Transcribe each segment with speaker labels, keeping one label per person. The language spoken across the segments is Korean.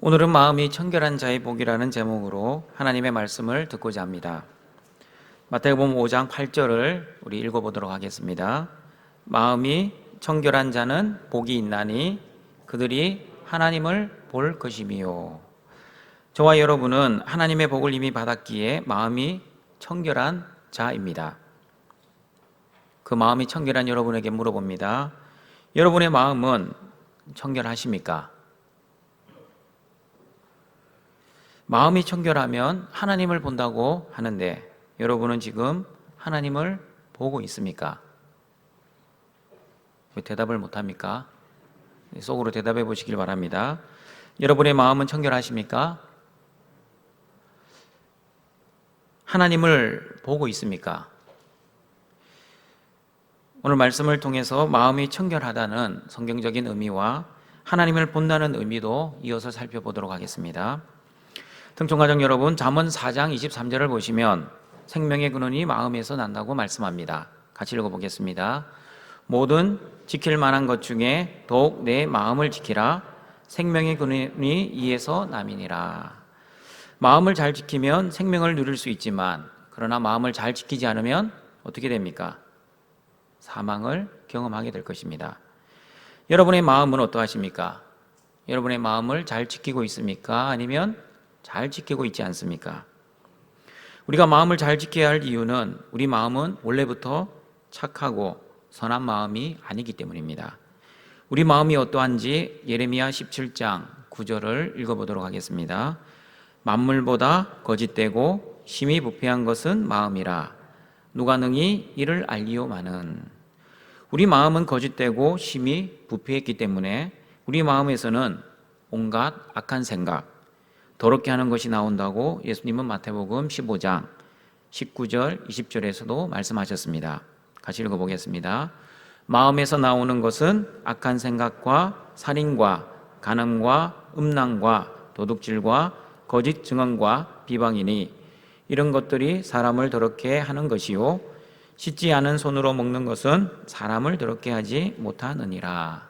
Speaker 1: 오늘은 마음이 청결한 자의 복이라는 제목으로 하나님의 말씀을 듣고자 합니다. 마태복음 5장 8절을 우리 읽어보도록 하겠습니다. 마음이 청결한 자는 복이 있나니 그들이 하나님을 볼 것이미요. 저와 여러분은 하나님의 복을 이미 받았기에 마음이 청결한 자입니다. 그 마음이 청결한 여러분에게 물어봅니다. 여러분의 마음은 청결하십니까? 마음이 청결하면 하나님을 본다고 하는데 여러분은 지금 하나님을 보고 있습니까? 왜 대답을 못합니까? 속으로 대답해 보시길 바랍니다. 여러분의 마음은 청결하십니까? 하나님을 보고 있습니까? 오늘 말씀을 통해서 마음이 청결하다는 성경적인 의미와 하나님을 본다는 의미도 이어서 살펴보도록 하겠습니다. 등촌가족 여러분, 잠언 4장 23절을 보시면 생명의 근원이 마음에서 난다고 말씀합니다. 같이 읽어보겠습니다. 모든 지킬 만한 것 중에 더욱 내 마음을 지키라. 생명의 근원이 이에서 남이니라. 마음을 잘 지키면 생명을 누릴 수 있지만 그러나 마음을 잘 지키지 않으면 어떻게 됩니까? 사망을 경험하게 될 것입니다. 여러분의 마음은 어떠하십니까? 여러분의 마음을 잘 지키고 있습니까? 아니면 잘 지키고 있지 않습니까? 우리가 마음을 잘 지켜야 할 이유는 우리 마음은 원래부터 착하고 선한 마음이 아니기 때문입니다. 우리 마음이 어떠한지 예레미야 17장 9절을 읽어보도록 하겠습니다. 만물보다 거짓되고 심히 부패한 것은 마음이라 누가 능히 이를 알리오마는. 우리 마음은 거짓되고 심히 부패했기 때문에 우리 마음에서는 온갖 악한 생각, 더럽게 하는 것이 나온다고 예수님은 마태복음 15장 19절 20절에서도 말씀하셨습니다. 같이 읽어보겠습니다. 마음에서 나오는 것은 악한 생각과 살인과 간음과 음란과 도둑질과 거짓 증언과 비방이니 이런 것들이 사람을 더럽게 하는 것이요 씻지 않은 손으로 먹는 것은 사람을 더럽게 하지 못하느니라.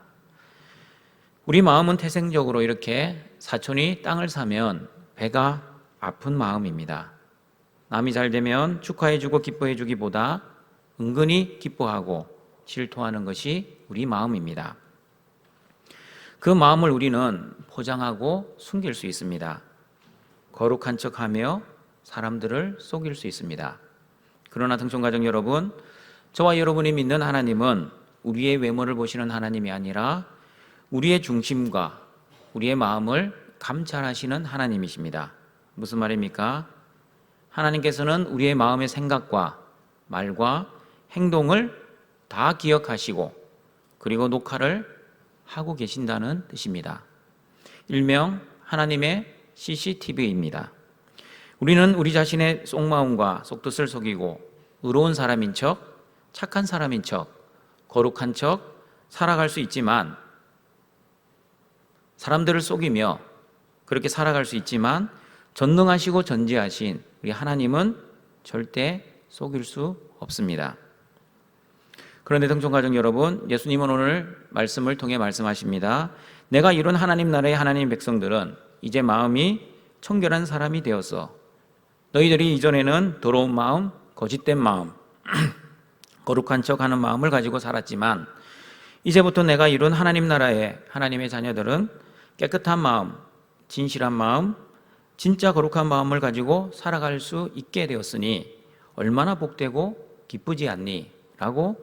Speaker 1: 우리 마음은 태생적으로 이렇게 사촌이 땅을 사면 배가 아픈 마음입니다. 남이 잘 되면 축하해주고 기뻐해주기보다 은근히 기뻐하고 질투하는 것이 우리 마음입니다. 그 마음을 우리는 포장하고 숨길 수 있습니다. 거룩한 척하며 사람들을 속일 수 있습니다. 그러나 등촌가족 여러분, 저와 여러분이 믿는 하나님은 우리의 외모를 보시는 하나님이 아니라 우리의 중심과 우리의 마음을 감찰하시는 하나님이십니다. 무슨 말입니까? 하나님께서는 우리의 마음의 생각과 말과 행동을 다 기억하시고 그리고 녹화를 하고 계신다는 뜻입니다. 일명 하나님의 CCTV입니다. 우리는 우리 자신의 속마음과 속뜻을 속이고 의로운 사람인 척, 착한 사람인 척, 거룩한 척 살아갈 수 있지만 사람들을 속이며 그렇게 살아갈 수 있지만 전능하시고 전지하신 우리 하나님은 절대 속일 수 없습니다. 그런데 등촌가족 여러분, 예수님은 오늘 말씀을 통해 말씀하십니다. 내가 이룬 하나님 나라의 하나님 백성들은 이제 마음이 청결한 사람이 되었어. 너희들이 이전에는 더러운 마음, 거짓된 마음, 거룩한 척하는 마음을 가지고 살았지만 이제부터 내가 이룬 하나님 나라의 하나님의 자녀들은 깨끗한 마음, 진실한 마음, 진짜 거룩한 마음을 가지고 살아갈 수 있게 되었으니 얼마나 복되고 기쁘지 않니? 라고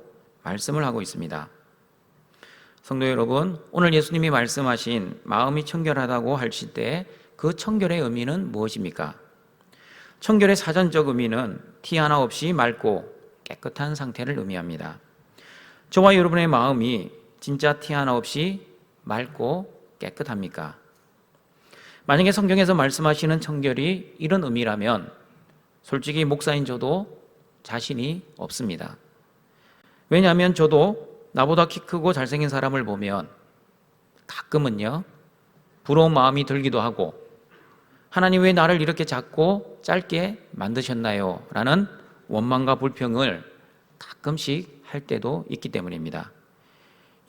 Speaker 1: 말씀을 하고 있습니다. 성도 여러분, 오늘 예수님이 말씀하신 마음이 청결하다고 하실 때 그 청결의 의미는 무엇입니까? 청결의 사전적 의미는 티 하나 없이 맑고 깨끗한 상태를 의미합니다. 저와 여러분의 마음이 진짜 티 하나 없이 맑고 깨끗합니까? 만약에 성경에서 말씀하시는 청결이 이런 의미라면 솔직히 목사인 저도 자신이 없습니다. 왜냐하면 저도 나보다 키 크고 잘생긴 사람을 보면 가끔은요 부러운 마음이 들기도 하고 하나님 왜 나를 이렇게 작고 짧게 만드셨나요? 라는 원망과 불평을 가끔씩 할 때도 있기 때문입니다.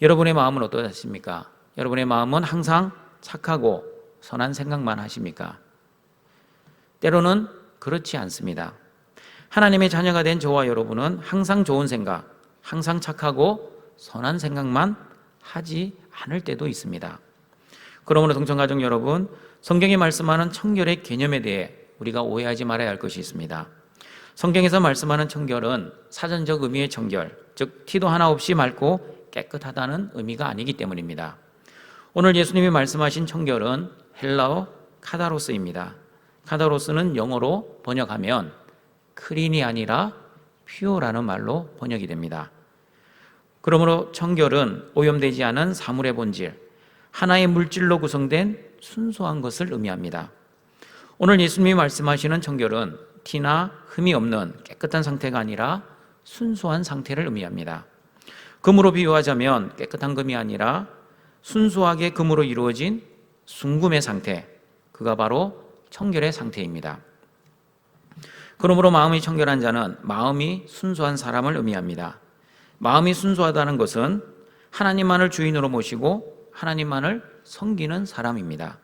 Speaker 1: 여러분의 마음은 어떠십니까? 여러분의 마음은 항상 착하고 선한 생각만 하십니까? 때로는 그렇지 않습니다. 하나님의 자녀가 된 저와 여러분은 항상 좋은 생각, 항상 착하고 선한 생각만 하지 않을 때도 있습니다. 그러므로 동청가족 여러분, 성경이 말씀하는 청결의 개념에 대해 우리가 오해하지 말아야 할 것이 있습니다. 성경에서 말씀하는 청결은 사전적 의미의 청결, 즉 티도 하나 없이 맑고 깨끗하다는 의미가 아니기 때문입니다. 오늘 예수님이 말씀하신 청결은 헬라어 카다로스입니다. 카다로스는 영어로 번역하면 클린이 아니라 퓨어라는 말로 번역이 됩니다. 그러므로 청결은 오염되지 않은 사물의 본질, 하나의 물질로 구성된 순수한 것을 의미합니다. 오늘 예수님이 말씀하시는 청결은 티나 흠이 없는 깨끗한 상태가 아니라 순수한 상태를 의미합니다. 금으로 비유하자면 깨끗한 금이 아니라 순수하게 금으로 이루어진 순금의 상태, 그가 바로 청결의 상태입니다. 그러므로 마음이 청결한 자는 마음이 순수한 사람을 의미합니다. 마음이 순수하다는 것은 하나님만을 주인으로 모시고 하나님만을 섬기는 사람입니다.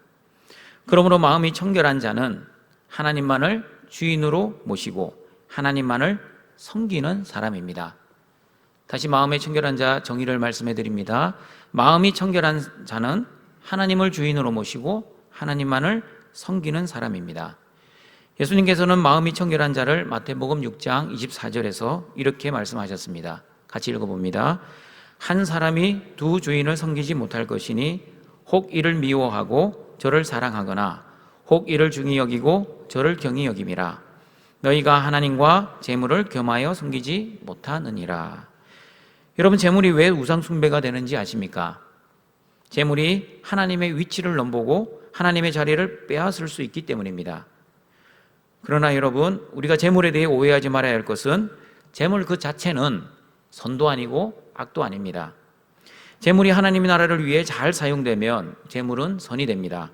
Speaker 1: 그러므로 마음이 청결한 자는 하나님만을 주인으로 모시고 하나님만을 섬기는 사람입니다. 다시 마음의 청결한 자 정의를 말씀해 드립니다. 마음이 청결한 자는 하나님을 주인으로 모시고 하나님만을 섬기는 사람입니다. 예수님께서는 마음이 청결한 자를 마태복음 6장 24절에서 이렇게 말씀하셨습니다. 같이 읽어봅니다. 한 사람이 두 주인을 섬기지 못할 것이니 혹 이를 미워하고 저를 사랑하거나 혹 이를 중히 여기고 저를 경히 여김이라. 너희가 하나님과 재물을 겸하여 섬기지 못하느니라. 여러분, 재물이 왜 우상 숭배가 되는지 아십니까? 재물이 하나님의 위치를 넘보고 하나님의 자리를 빼앗을 수 있기 때문입니다. 그러나 여러분, 우리가 재물에 대해 오해하지 말아야 할 것은 재물 그 자체는 선도 아니고 악도 아닙니다. 재물이 하나님의 나라를 위해 잘 사용되면 재물은 선이 됩니다.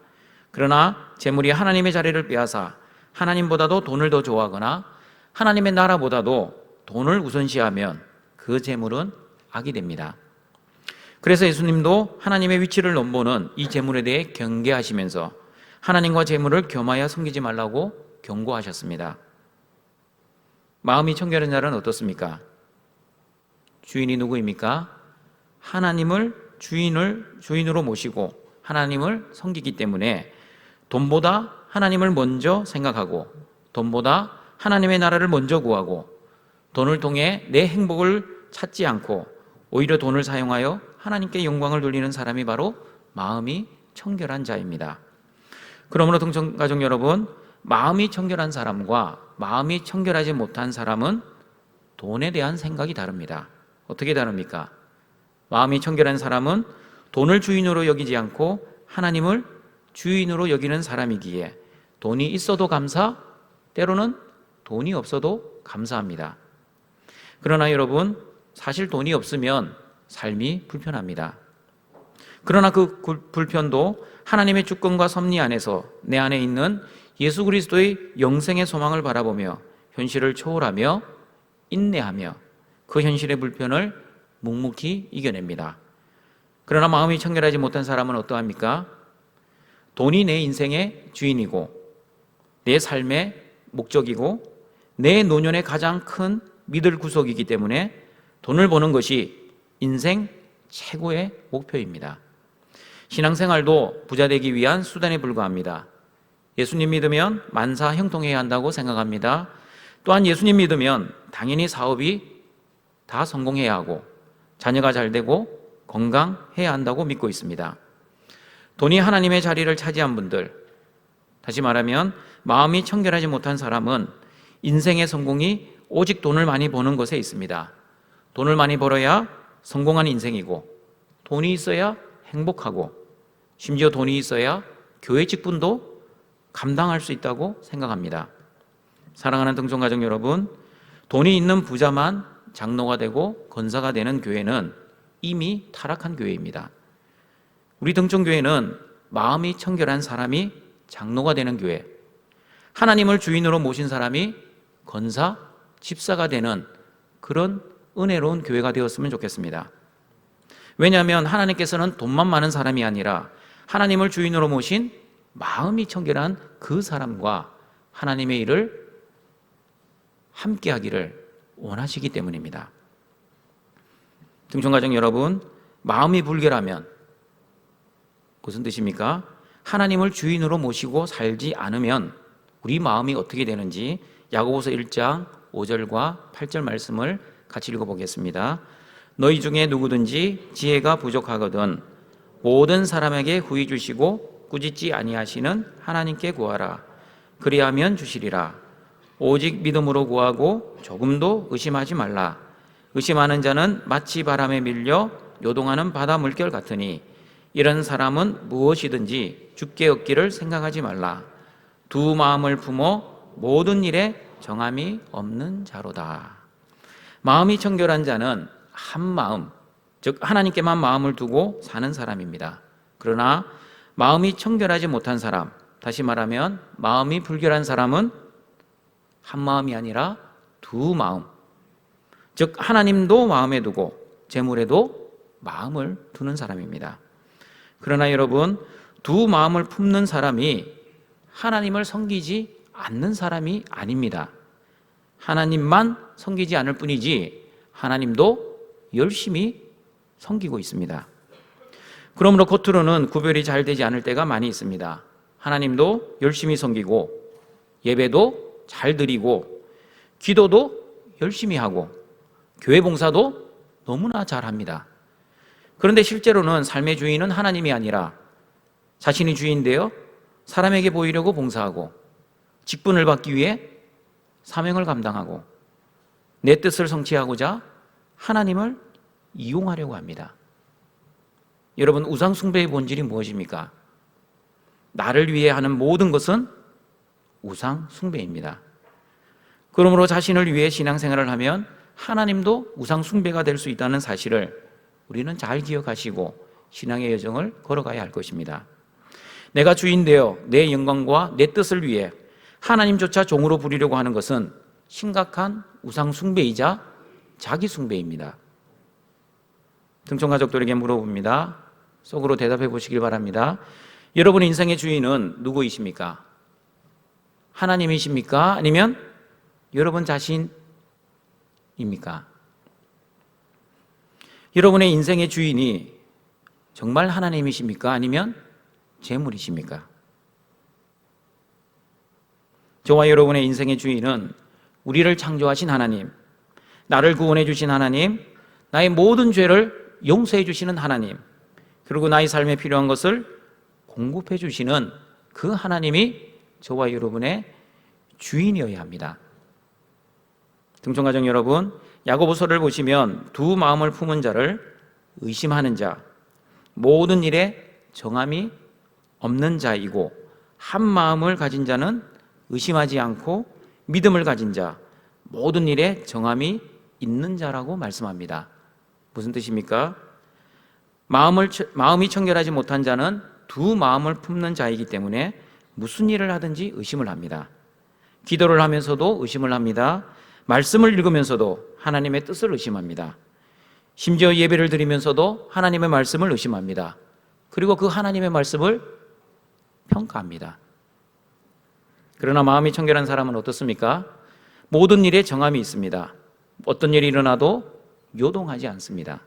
Speaker 1: 그러나 재물이 하나님의 자리를 빼앗아 하나님보다도 돈을 더 좋아하거나 하나님의 나라보다도 돈을 우선시하면 그 재물은 악이 됩니다. 그래서 예수님도 하나님의 위치를 넘보는 이 재물에 대해 경계하시면서 하나님과 재물을 겸하여 섬기지 말라고 경고하셨습니다. 마음이 청결한 자는 어떻습니까? 주인이 누구입니까? 하나님을 주인으로 모시고 하나님을 섬기기 때문에 돈보다 하나님을 먼저 생각하고 돈보다 하나님의 나라를 먼저 구하고 돈을 통해 내 행복을 찾지 않고 오히려 돈을 사용하여 하나님께 영광을 돌리는 사람이 바로 마음이 청결한 자입니다. 그러므로 동청가족 여러분, 마음이 청결한 사람과 마음이 청결하지 못한 사람은 돈에 대한 생각이 다릅니다. 어떻게 다릅니까? 마음이 청결한 사람은 돈을 주인으로 여기지 않고 하나님을 주인으로 여기는 사람이기에 돈이 있어도 감사, 때로는 돈이 없어도 감사합니다. 그러나 여러분, 사실 돈이 없으면 삶이 불편합니다. 그러나 그 불편도 하나님의 주권과 섭리 안에서 내 안에 있는 예수 그리스도의 영생의 소망을 바라보며 현실을 초월하며 인내하며 그 현실의 불편을 묵묵히 이겨냅니다. 그러나 마음이 청결하지 못한 사람은 어떠합니까? 돈이 내 인생의 주인이고 내 삶의 목적이고 내 노년의 가장 큰 믿을 구석이기 때문에 돈을 버는 것이 인생 최고의 목표입니다. 신앙생활도 부자 되기 위한 수단에 불과합니다. 예수님 믿으면 만사 형통해야 한다고 생각합니다. 또한 예수님 믿으면 당연히 사업이 다 성공해야 하고 자녀가 잘 되고 건강해야 한다고 믿고 있습니다. 돈이 하나님의 자리를 차지한 분들, 다시 말하면 마음이 청결하지 못한 사람은 인생의 성공이 오직 돈을 많이 버는 것에 있습니다. 돈을 많이 벌어야 성공한 인생이고 돈이 있어야 행복하고 심지어 돈이 있어야 교회 직분도 감당할 수 있다고 생각합니다. 사랑하는 등촌가족 여러분, 돈이 있는 부자만 장로가 되고 권사가 되는 교회는 이미 타락한 교회입니다. 우리 등촌교회는 마음이 청결한 사람이 장로가 되는 교회, 하나님을 주인으로 모신 사람이 권사, 집사가 되는 그런 은혜로운 교회가 되었으면 좋겠습니다. 왜냐하면 하나님께서는 돈만 많은 사람이 아니라 하나님을 주인으로 모신 마음이 청결한 그 사람과 하나님의 일을 함께 하기를 원하시기 때문입니다. 등촌가족 여러분, 마음이 불결하면 무슨 뜻입니까? 하나님을 주인으로 모시고 살지 않으면 우리 마음이 어떻게 되는지 야고보서 1장 5절과 8절 말씀을 같이 읽어보겠습니다. 너희 중에 누구든지 지혜가 부족하거든 모든 사람에게 후히 주시고 꾸짖지 아니하시는 하나님께 구하라. 그리하면 주시리라. 오직 믿음으로 구하고 조금도 의심하지 말라. 의심하는 자는 마치 바람에 밀려 요동하는 바다 물결 같으니 이런 사람은 무엇이든지 주께 얻기를 생각하지 말라. 두 마음을 품어 모든 일에 정함이 없는 자로다. 마음이 청결한 자는 한 마음, 즉 하나님께만 마음을 두고 사는 사람입니다. 그러나 마음이 청결하지 못한 사람, 다시 말하면 마음이 불결한 사람은 한 마음이 아니라 두 마음, 즉 하나님도 마음에 두고 재물에도 마음을 두는 사람입니다. 그러나 여러분, 두 마음을 품는 사람이 하나님을 섬기지 않는 사람이 아닙니다. 하나님만 섬기지 않을 뿐이지 하나님도 열심히 섬기고 있습니다. 그러므로 겉으로는 구별이 잘 되지 않을 때가 많이 있습니다. 하나님도 열심히 섬기고 예배도 잘 드리고 기도도 열심히 하고 교회 봉사도 너무나 잘합니다. 그런데 실제로는 삶의 주인은 하나님이 아니라 자신이 주인되어 사람에게 보이려고 봉사하고 직분을 받기 위해 사명을 감당하고 내 뜻을 성취하고자 하나님을 이용하려고 합니다. 여러분, 우상 숭배의 본질이 무엇입니까? 나를 위해 하는 모든 것은 우상 숭배입니다. 그러므로 자신을 위해 신앙생활을 하면 하나님도 우상 숭배가 될 수 있다는 사실을 우리는 잘 기억하시고 신앙의 여정을 걸어가야 할 것입니다. 내가 주인 되어 내 영광과 내 뜻을 위해 하나님조차 종으로 부리려고 하는 것은 심각한 우상 숭배이자 자기 숭배입니다. 등촌 가족들에게 물어봅니다. 속으로 대답해 보시길 바랍니다. 여러분의 인생의 주인은 누구이십니까? 하나님이십니까? 아니면 여러분 자신입니까? 여러분의 인생의 주인이 정말 하나님이십니까? 아니면 재물이십니까? 저와 여러분의 인생의 주인은 우리를 창조하신 하나님, 나를 구원해 주신 하나님, 나의 모든 죄를 용서해 주시는 하나님, 그리고 나의 삶에 필요한 것을 공급해 주시는 그 하나님이 저와 여러분의 주인이어야 합니다. 등촌가족 여러분, 야고보서를 보시면 두 마음을 품은 자를 의심하는 자, 모든 일에 정함이 없는 자이고 한 마음을 가진 자는 의심하지 않고 믿음을 가진 자, 모든 일에 정함이 있는 자라고 말씀합니다. 무슨 뜻입니까? 마음이 청결하지 못한 자는 두 마음을 품는 자이기 때문에 무슨 일을 하든지 의심을 합니다. 기도를 하면서도 의심을 합니다. 말씀을 읽으면서도 하나님의 뜻을 의심합니다. 심지어 예배를 드리면서도 하나님의 말씀을 의심합니다. 그리고 그 하나님의 말씀을 평가합니다. 그러나 마음이 청결한 사람은 어떻습니까? 모든 일에 정함이 있습니다. 어떤 일이 일어나도 요동하지 않습니다.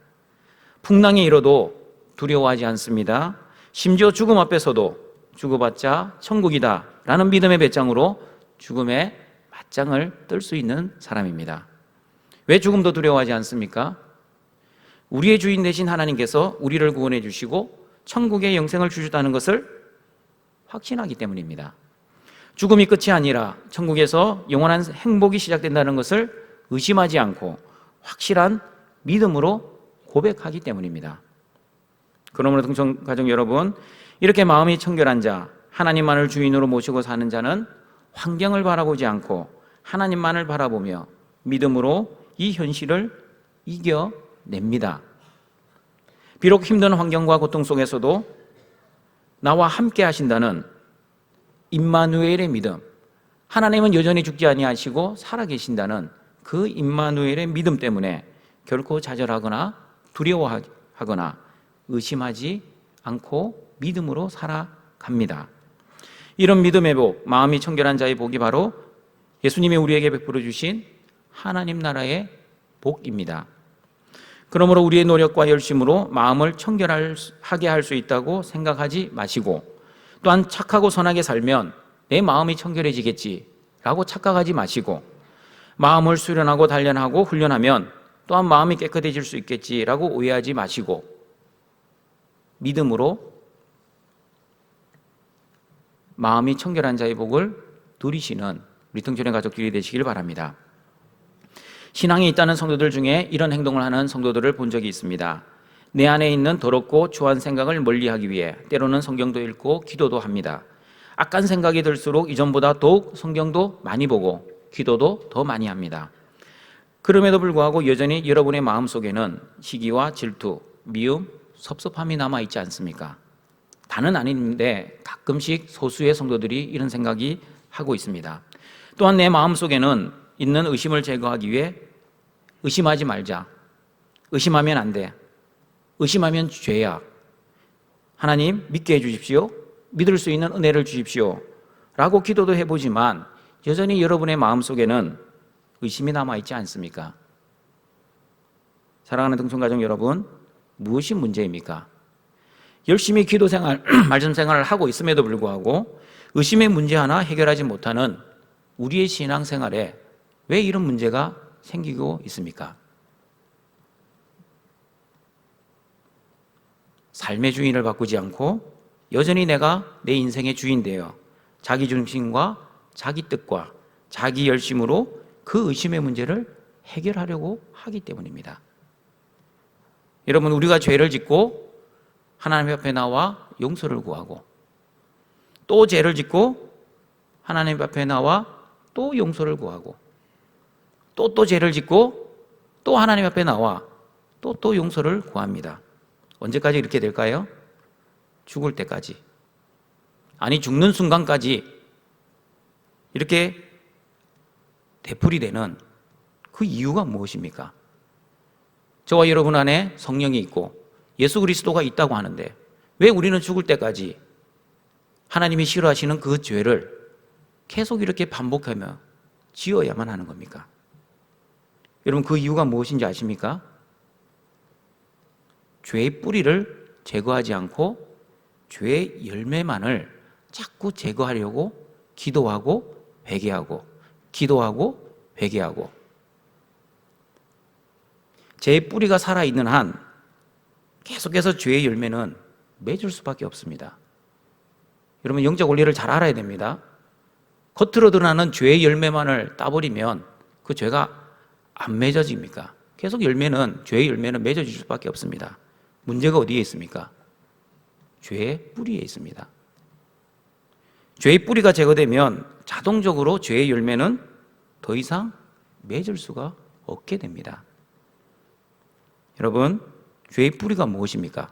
Speaker 1: 풍랑이 일어도 두려워하지 않습니다. 심지어 죽음 앞에서도 죽어봤자 천국이다 라는 믿음의 배짱으로 죽음의 맞짱을 뜰 수 있는 사람입니다. 왜 죽음도 두려워하지 않습니까? 우리의 주인 되신 하나님께서 우리를 구원해 주시고 천국의 영생을 주셨다는 것을 확신하기 때문입니다. 죽음이 끝이 아니라 천국에서 영원한 행복이 시작된다는 것을 의심하지 않고 확실한 믿음으로 고백하기 때문입니다. 그러므로 등촌 가족 여러분, 이렇게 마음이 청결한 자, 하나님만을 주인으로 모시고 사는 자는 환경을 바라보지 않고 하나님만을 바라보며 믿음으로 이 현실을 이겨냅니다. 비록 힘든 환경과 고통 속에서도 나와 함께 하신다는 임마누엘의 믿음, 하나님은 여전히 죽지 아니하시고 살아계신다는 그 임마누엘의 믿음 때문에 결코 좌절하거나 두려워하거나 의심하지 않고 믿음으로 살아갑니다. 이런 믿음의 복, 마음이 청결한 자의 복이 바로 예수님이 우리에게 베풀어 주신 하나님 나라의 복입니다. 그러므로 우리의 노력과 열심으로 마음을 청결하게 할 수 있다고 생각하지 마시고, 또한 착하고 선하게 살면 내 마음이 청결해지겠지라고 착각하지 마시고, 마음을 수련하고 단련하고 훈련하면 또한 마음이 깨끗해질 수 있겠지라고 오해하지 마시고, 믿음으로 마음이 청결한 자의 복을 누리시는 우리 등촌의 가족들이 되시길 바랍니다. 신앙이 있다는 성도들 중에 이런 행동을 하는 성도들을 본 적이 있습니다. 내 안에 있는 더럽고 추한 생각을 멀리하기 위해 때로는 성경도 읽고 기도도 합니다. 악한 생각이 들수록 이전보다 더욱 성경도 많이 보고 기도도 더 많이 합니다. 그럼에도 불구하고 여전히 여러분의 마음속에는 시기와 질투, 미움, 섭섭함이 남아있지 않습니까? 다는 아닌데 가끔씩 소수의 성도들이 이런 생각이 하고 있습니다. 또한 내 마음속에는 있는 의심을 제거하기 위해 의심하지 말자, 의심하면 안 돼, 의심하면 죄야, 하나님 믿게 해주십시오, 믿을 수 있는 은혜를 주십시오 라고 기도도 해보지만 여전히 여러분의 마음속에는 의심이 남아있지 않습니까? 사랑하는 등촌가족 여러분, 무엇이 문제입니까? 열심히 기도 생활, 말씀 생활을 하고 있음에도 불구하고 의심의 문제 하나 해결하지 못하는 우리의 신앙 생활에 왜 이런 문제가 생기고 있습니까? 삶의 주인을 바꾸지 않고 여전히 내가 내 인생의 주인 되어 자기 중심과 자기 뜻과 자기 열심으로 그 의심의 문제를 해결하려고 하기 때문입니다. 여러분, 우리가 죄를 짓고 하나님 앞에 나와 용서를 구하고, 또 죄를 짓고 하나님 앞에 나와 또 용서를 구하고, 또 죄를 짓고 또 하나님 앞에 나와 또 용서를 구합니다. 언제까지 이렇게 될까요? 죽을 때까지, 아니 죽는 순간까지 이렇게 되풀이되는 그 이유가 무엇입니까? 저와 여러분 안에 성령이 있고 예수 그리스도가 있다고 하는데 왜 우리는 죽을 때까지 하나님이 싫어하시는 그 죄를 계속 이렇게 반복하며 지어야만 하는 겁니까? 여러분, 그 이유가 무엇인지 아십니까? 죄의 뿌리를 제거하지 않고 죄의 열매만을 자꾸 제거하려고 기도하고 회개하고 기도하고 회개하고, 죄의 뿌리가 살아있는 한 계속해서 죄의 열매는 맺을 수밖에 없습니다. 여러분, 영적 원리를 잘 알아야 됩니다. 겉으로 드러나는 죄의 열매만을 따버리면 그 죄가 안 맺어집니까? 계속 죄의 열매는 맺어질 수밖에 없습니다. 문제가 어디에 있습니까? 죄의 뿌리에 있습니다. 죄의 뿌리가 제거되면 자동적으로 죄의 열매는 더 이상 맺을 수가 없게 됩니다. 여러분, 죄의 뿌리가 무엇입니까?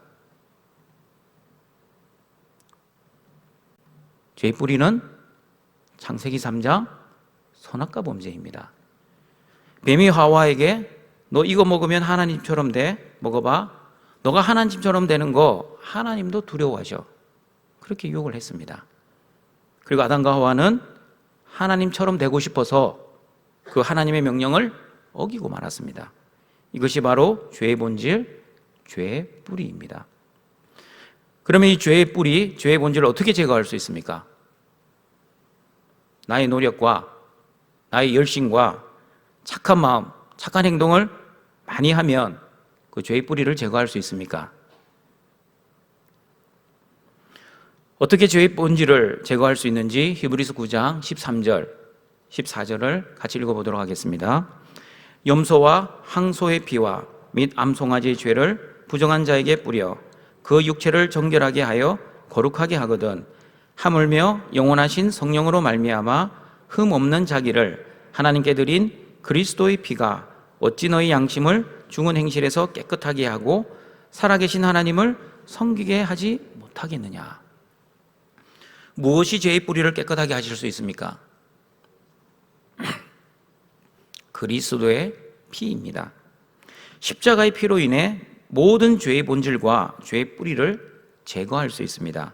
Speaker 1: 죄의 뿌리는 창세기 3장 선악과 범죄입니다. 뱀이 하와에게 너 이거 먹으면 하나님처럼 돼, 먹어봐, 너가 하나님처럼 되는 거 하나님도 두려워하셔, 그렇게 유혹을 했습니다. 그리고 아담과 하와는 하나님처럼 되고 싶어서 그 하나님의 명령을 어기고 말았습니다. 이것이 바로 죄의 본질, 죄의 뿌리입니다. 그러면 이 죄의 뿌리, 죄의 본질을 어떻게 제거할 수 있습니까? 나의 노력과 나의 열심과 착한 마음, 착한 행동을 많이 하면 그 죄의 뿌리를 제거할 수 있습니까? 어떻게 죄의 본질을 제거할 수 있는지 히브리서 9장 13절, 14절을 같이 읽어보도록 하겠습니다. 염소와 항소의 피와 및 암송아지의 죄를 부정한 자에게 뿌려 그 육체를 정결하게 하여 거룩하게 하거든 하물며 영원하신 성령으로 말미암아 흠 없는 자기를 하나님께 드린 그리스도의 피가 어찌 너희 양심을 죽은 행실에서 깨끗하게 하고 살아계신 하나님을 섬기게 하지 못하겠느냐? 무엇이 죄의 뿌리를 깨끗하게 하실 수 있습니까? 그리스도의 피입니다. 십자가의 피로 인해 모든 죄의 본질과 죄의 뿌리를 제거할 수 있습니다.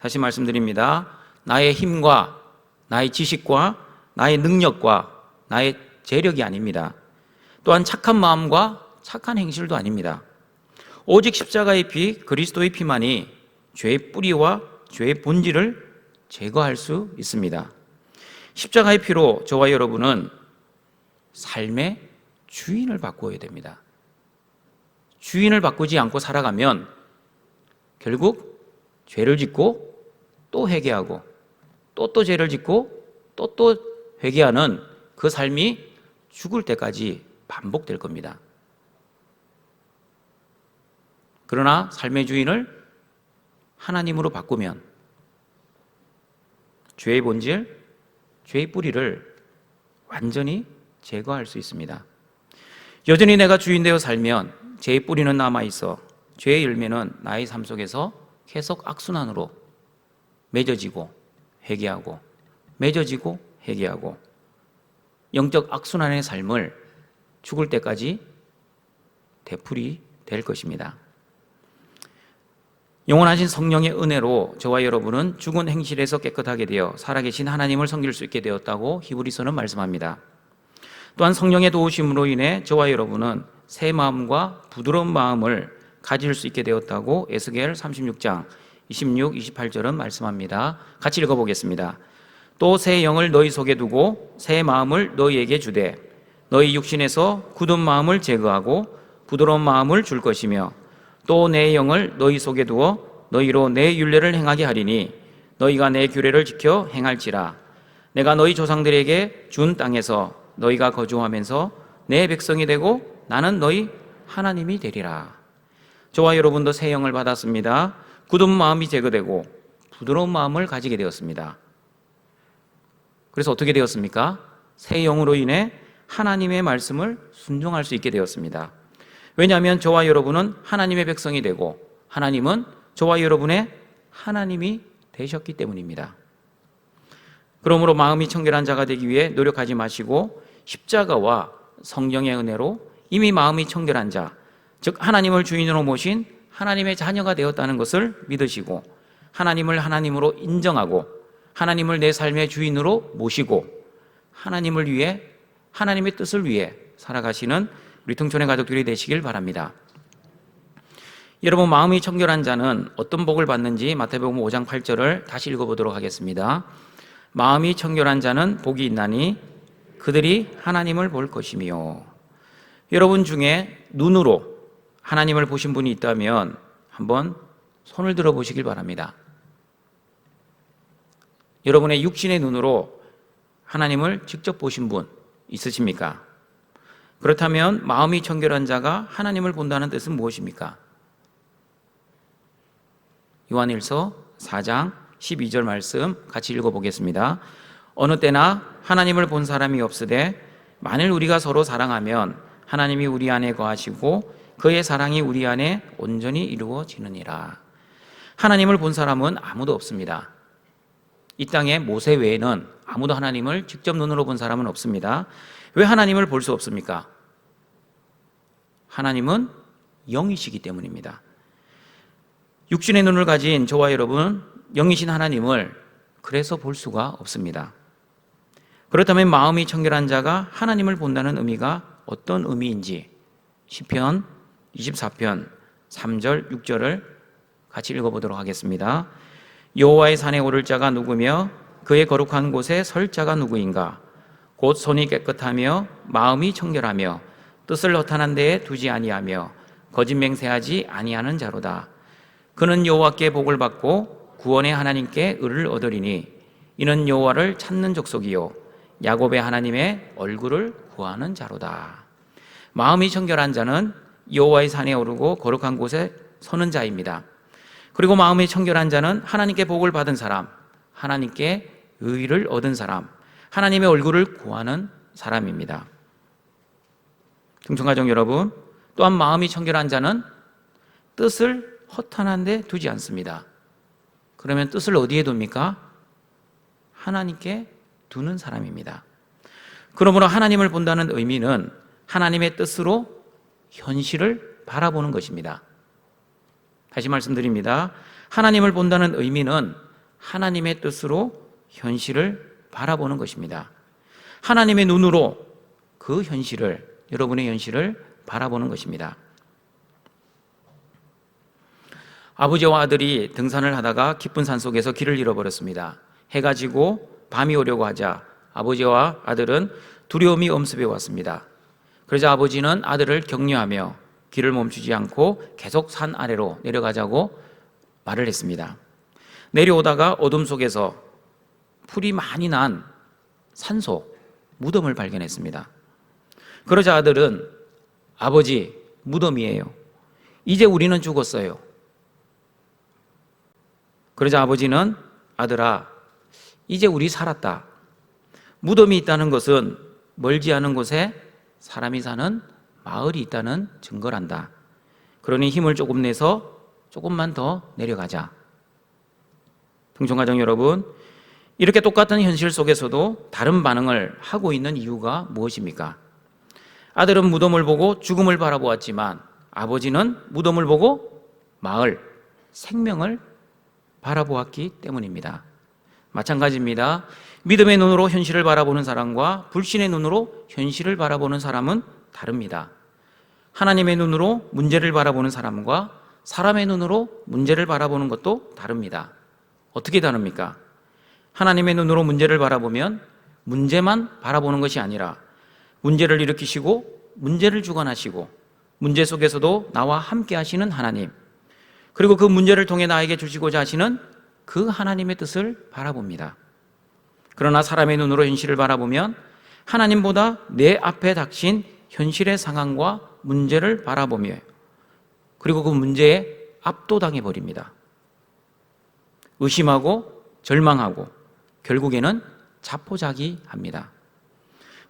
Speaker 1: 다시 말씀드립니다. 나의 힘과 나의 지식과 나의 능력과 나의 재력이 아닙니다. 또한 착한 마음과 착한 행실도 아닙니다. 오직 십자가의 피, 그리스도의 피만이 죄의 뿌리와 죄의 본질을 제거할 수 있습니다. 십자가의 피로 저와 여러분은 삶의 주인을 바꾸어야 됩니다. 주인을 바꾸지 않고 살아가면 결국 죄를 짓고 또 회개하고 또 죄를 짓고 또 회개하는 그 삶이 죽을 때까지 반복될 겁니다. 그러나 삶의 주인을 하나님으로 바꾸면 죄의 본질, 죄의 뿌리를 완전히 제거할 수 있습니다. 여전히 내가 주인 되어 살면 죄의 뿌리는 남아있어 죄의 열매는 나의 삶 속에서 계속 악순환으로 맺어지고 회개하고 맺어지고 회개하고 영적 악순환의 삶을 죽을 때까지 되풀이 될 것입니다. 영원하신 성령의 은혜로 저와 여러분은 죽은 행실에서 깨끗하게 되어 살아계신 하나님을 섬길 수 있게 되었다고 히브리서는 말씀합니다. 또한 성령의 도우심으로 인해 저와 여러분은 새 마음과 부드러운 마음을 가질 수 있게 되었다고 에스겔 36장 26, 28절은 말씀합니다. 같이 읽어보겠습니다. 또 새 영을 너희 속에 두고 새 마음을 너희에게 주되 너희 육신에서 굳은 마음을 제거하고 부드러운 마음을 줄 것이며 또 내 영을 너희 속에 두어 너희로 내 율례를 행하게 하리니 너희가 내 규례를 지켜 행할지라. 내가 너희 조상들에게 준 땅에서 너희가 거주하면서 내 백성이 되고 나는 너희 하나님이 되리라. 저와 여러분도 새 영을 받았습니다. 굳은 마음이 제거되고 부드러운 마음을 가지게 되었습니다. 그래서 어떻게 되었습니까? 새 영으로 인해 하나님의 말씀을 순종할 수 있게 되었습니다. 왜냐하면 저와 여러분은 하나님의 백성이 되고 하나님은 저와 여러분의 하나님이 되셨기 때문입니다. 그러므로 마음이 청결한 자가 되기 위해 노력하지 마시고 십자가와 성령의 은혜로 이미 마음이 청결한 자, 즉 하나님을 주인으로 모신 하나님의 자녀가 되었다는 것을 믿으시고 하나님을 하나님으로 인정하고 하나님을 내 삶의 주인으로 모시고 하나님을 위해 하나님의 뜻을 위해 살아가시는 우리 등촌의 가족들이 되시길 바랍니다. 여러분, 마음이 청결한 자는 어떤 복을 받는지 마태복음 5장 8절을 다시 읽어보도록 하겠습니다. 마음이 청결한 자는 복이 있나니 그들이 하나님을 볼 것이며. 여러분 중에 눈으로 하나님을 보신 분이 있다면 한번 손을 들어 보시길 바랍니다. 여러분의 육신의 눈으로 하나님을 직접 보신 분 있으십니까? 그렇다면 마음이 청결한 자가 하나님을 본다는 뜻은 무엇입니까? 요한일서 4장 12절 말씀 같이 읽어보겠습니다. 어느 때나 하나님을 본 사람이 없으되 만일 우리가 서로 사랑하면 하나님이 우리 안에 거하시고 그의 사랑이 우리 안에 온전히 이루어지느니라. 하나님을 본 사람은 아무도 없습니다. 이 땅에 모세 외에는 아무도 하나님을 직접 눈으로 본 사람은 없습니다. 왜 하나님을 볼 수 없습니까? 하나님은 영이시기 때문입니다. 육신의 눈을 가진 저와 여러분은 영이신 하나님을 그래서 볼 수가 없습니다. 그렇다면 마음이 청결한 자가 하나님을 본다는 의미가 어떤 의미인지 시편 24편 3절 6절을 같이 읽어보도록 하겠습니다. 여호와의 산에 오를 자가 누구며 그의 거룩한 곳에 설 자가 누구인가? 곧 손이 깨끗하며 마음이 청결하며 뜻을 허탄한 데에 두지 아니하며 거짓 맹세하지 아니하는 자로다. 그는 여호와께 복을 받고 구원의 하나님께 의를 얻으리니 이는 여호와를 찾는 족속이요 야곱의 하나님의 얼굴을 구하는 자로다. 마음이 청결한 자는 여호와의 산에 오르고 거룩한 곳에 서는 자입니다. 그리고 마음이 청결한 자는 하나님께 복을 받은 사람, 하나님께 의를 얻은 사람, 하나님의 얼굴을 구하는 사람입니다. 등촌가족 여러분, 또한 마음이 청결한 자는 뜻을 허탄한 데 두지 않습니다. 그러면 뜻을 어디에 둡니까? 하나님께 두는 사람입니다. 그러므로 하나님을 본다는 의미는 하나님의 뜻으로 현실을 바라보는 것입니다. 다시 말씀드립니다. 하나님을 본다는 의미는 하나님의 뜻으로 현실을 바라보는 것입니다. 하나님의 눈으로 그 현실을, 여러분의 현실을 바라보는 것입니다. 아버지와 아들이 등산을 하다가 깊은 산속에서 길을 잃어버렸습니다. 해가 지고 밤이 오려고 하자 아버지와 아들은 두려움이 엄습해 왔습니다. 그러자 아버지는 아들을 격려하며 길을 멈추지 않고 계속 산 아래로 내려가자고 말을 했습니다. 내려오다가 어둠 속에서 풀이 많이 난 산속, 무덤을 발견했습니다. 그러자 아들은 아버지, 무덤이에요. 이제 우리는 죽었어요. 그러자 아버지는 아들아, 이제 우리 살았다. 무덤이 있다는 것은 멀지 않은 곳에 사람이 사는 마을이 있다는 증거란다. 그러니 힘을 조금 내서 조금만 더 내려가자. 등촌가정 여러분, 이렇게 똑같은 현실 속에서도 다른 반응을 하고 있는 이유가 무엇입니까? 아들은 무덤을 보고 죽음을 바라보았지만 아버지는 무덤을 보고 마을, 생명을 바라보았기 때문입니다. 마찬가지입니다. 믿음의 눈으로 현실을 바라보는 사람과 불신의 눈으로 현실을 바라보는 사람은 다릅니다. 하나님의 눈으로 문제를 바라보는 사람과 사람의 눈으로 문제를 바라보는 것도 다릅니다. 어떻게 다릅니까? 하나님의 눈으로 문제를 바라보면 문제만 바라보는 것이 아니라 문제를 일으키시고 문제를 주관하시고 문제 속에서도 나와 함께 하시는 하나님, 그리고 그 문제를 통해 나에게 주시고자 하시는 그 하나님의 뜻을 바라봅니다. 그러나 사람의 눈으로 현실을 바라보면 하나님보다 내 앞에 닥친 현실의 상황과 문제를 바라보며 그리고 그 문제에 압도당해 버립니다. 의심하고 절망하고 결국에는 자포자기합니다.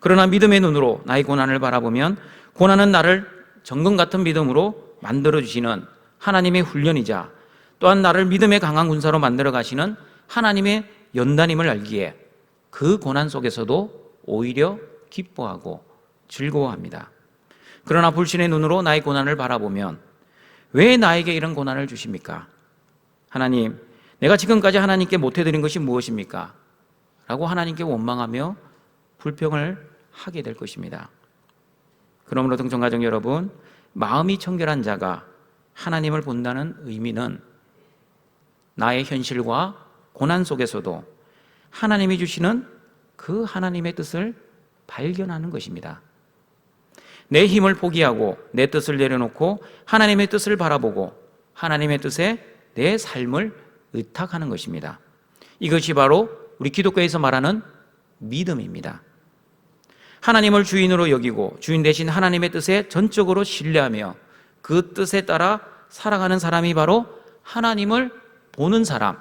Speaker 1: 그러나 믿음의 눈으로 나의 고난을 바라보면 고난은 나를 정금 같은 믿음으로 만들어주시는 하나님의 훈련이자 또한 나를 믿음의 강한 군사로 만들어 가시는 하나님의 연단임을 알기에 그 고난 속에서도 오히려 기뻐하고 즐거워합니다. 그러나 불신의 눈으로 나의 고난을 바라보면 왜 나에게 이런 고난을 주십니까? 하나님, 내가 지금까지 하나님께 못해드린 것이 무엇입니까? 라고 하나님께 원망하며 불평을 하게 될 것입니다. 그러므로 등촌가정 여러분, 마음이 청결한 자가 하나님을 본다는 의미는 나의 현실과 고난 속에서도 하나님이 주시는 그 하나님의 뜻을 발견하는 것입니다. 내 힘을 포기하고 내 뜻을 내려놓고 하나님의 뜻을 바라보고 하나님의 뜻에 내 삶을 의탁하는 것입니다. 이것이 바로 우리 기독교에서 말하는 믿음입니다. 하나님을 주인으로 여기고 주인 대신 하나님의 뜻에 전적으로 신뢰하며 그 뜻에 따라 살아가는 사람이 바로 하나님을 보는 사람,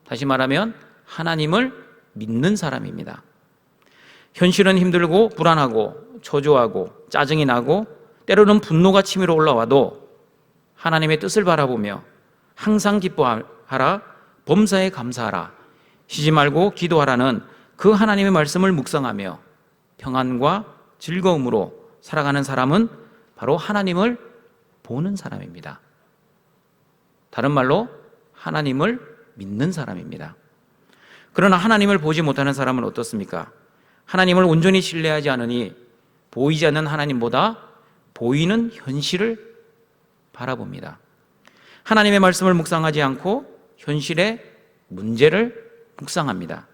Speaker 1: 다시 말하면 하나님을 믿는 사람입니다. 현실은 힘들고 불안하고 초조하고 짜증이 나고 때로는 분노가 치밀어 올라와도 하나님의 뜻을 바라보며 항상 기뻐하라, 범사에 감사하라, 쉬지 말고 기도하라는 그 하나님의 말씀을 묵상하며 평안과 즐거움으로 살아가는 사람은 바로 하나님을 보는 사람입니다. 다른 말로 하나님을 믿는 사람입니다. 그러나 하나님을 보지 못하는 사람은 어떻습니까? 하나님을 온전히 신뢰하지 않으니 보이지 않는 하나님보다 보이는 현실을 바라봅니다. 하나님의 말씀을 묵상하지 않고 현실의 문제를 묵상합니다.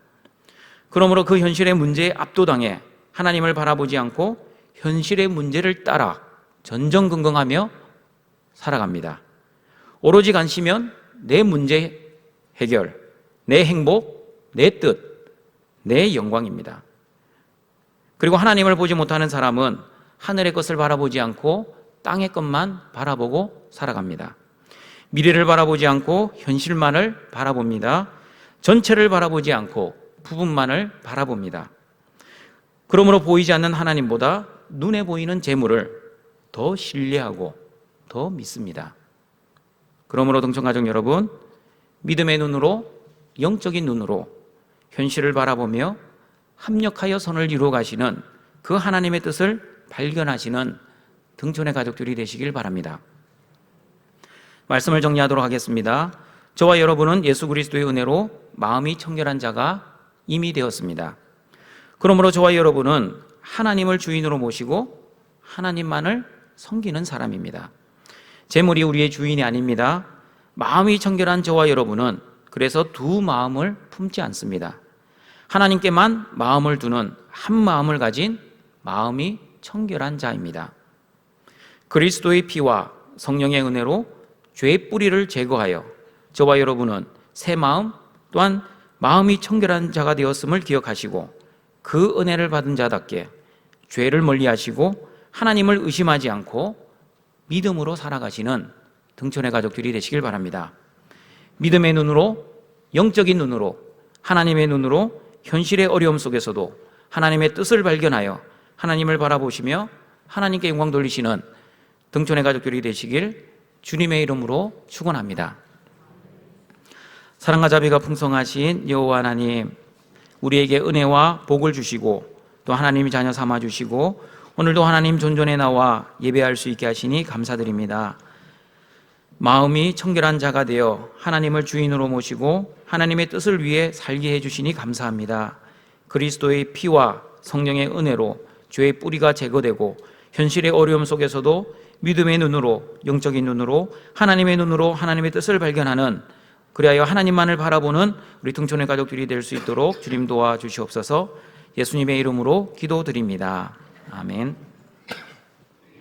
Speaker 1: 그러므로 그 현실의 문제에 압도당해 하나님을 바라보지 않고 현실의 문제를 따라 전전긍긍하며 살아갑니다. 오로지 관심은 내 문제 해결, 내 행복, 내 뜻, 내 영광입니다. 그리고 하나님을 보지 못하는 사람은 하늘의 것을 바라보지 않고 땅의 것만 바라보고 살아갑니다. 미래를 바라보지 않고 현실만을 바라봅니다. 전체를 바라보지 않고 부분만을 바라봅니다. 그러므로 보이지 않는 하나님보다 눈에 보이는 재물을 더 신뢰하고 더 믿습니다. 그러므로 등촌가족 여러분, 믿음의 눈으로, 영적인 눈으로 현실을 바라보며 합력하여 선을 이루어 가시는 그 하나님의 뜻을 발견하시는 등촌의 가족들이 되시길 바랍니다. 말씀을 정리하도록 하겠습니다. 저와 여러분은 예수 그리스도의 은혜로 마음이 청결한 자가 이미 되었습니다. 그러므로 저와 여러분은 하나님을 주인으로 모시고 하나님만을 섬기는 사람입니다. 재물이 우리의 주인이 아닙니다. 마음이 청결한 저와 여러분은 그래서 두 마음을 품지 않습니다. 하나님께만 마음을 두는 한 마음을 가진 마음이 청결한 자입니다. 그리스도의 피와 성령의 은혜로 죄의 뿌리를 제거하여 저와 여러분은 새 마음 또한 마음이 청결한 자가 되었음을 기억하시고 그 은혜를 받은 자답게 죄를 멀리하시고 하나님을 의심하지 않고 믿음으로 살아가시는 등촌의 가족들이 되시길 바랍니다. 믿음의 눈으로, 영적인 눈으로, 하나님의 눈으로 현실의 어려움 속에서도 하나님의 뜻을 발견하여 하나님을 바라보시며 하나님께 영광 돌리시는 등촌의 가족들이 되시길 주님의 이름으로 축원합니다. 사랑과 자비가 풍성하신 여호와 하나님, 우리에게 은혜와 복을 주시고 또 하나님이 자녀 삼아 주시고 오늘도 하나님 존전에 나와 예배할 수 있게 하시니 감사드립니다. 마음이 청결한 자가 되어 하나님을 주인으로 모시고 하나님의 뜻을 위해 살게 해주시니 감사합니다. 그리스도의 피와 성령의 은혜로 죄의 뿌리가 제거되고 현실의 어려움 속에서도 믿음의 눈으로, 영적인 눈으로, 하나님의 눈으로 하나님의 뜻을 발견하는, 그리하여 하나님만을 바라보는 우리 등촌의 가족들이 될 수 있도록 주님 도와주시옵소서. 예수님의 이름으로 기도드립니다. 아멘.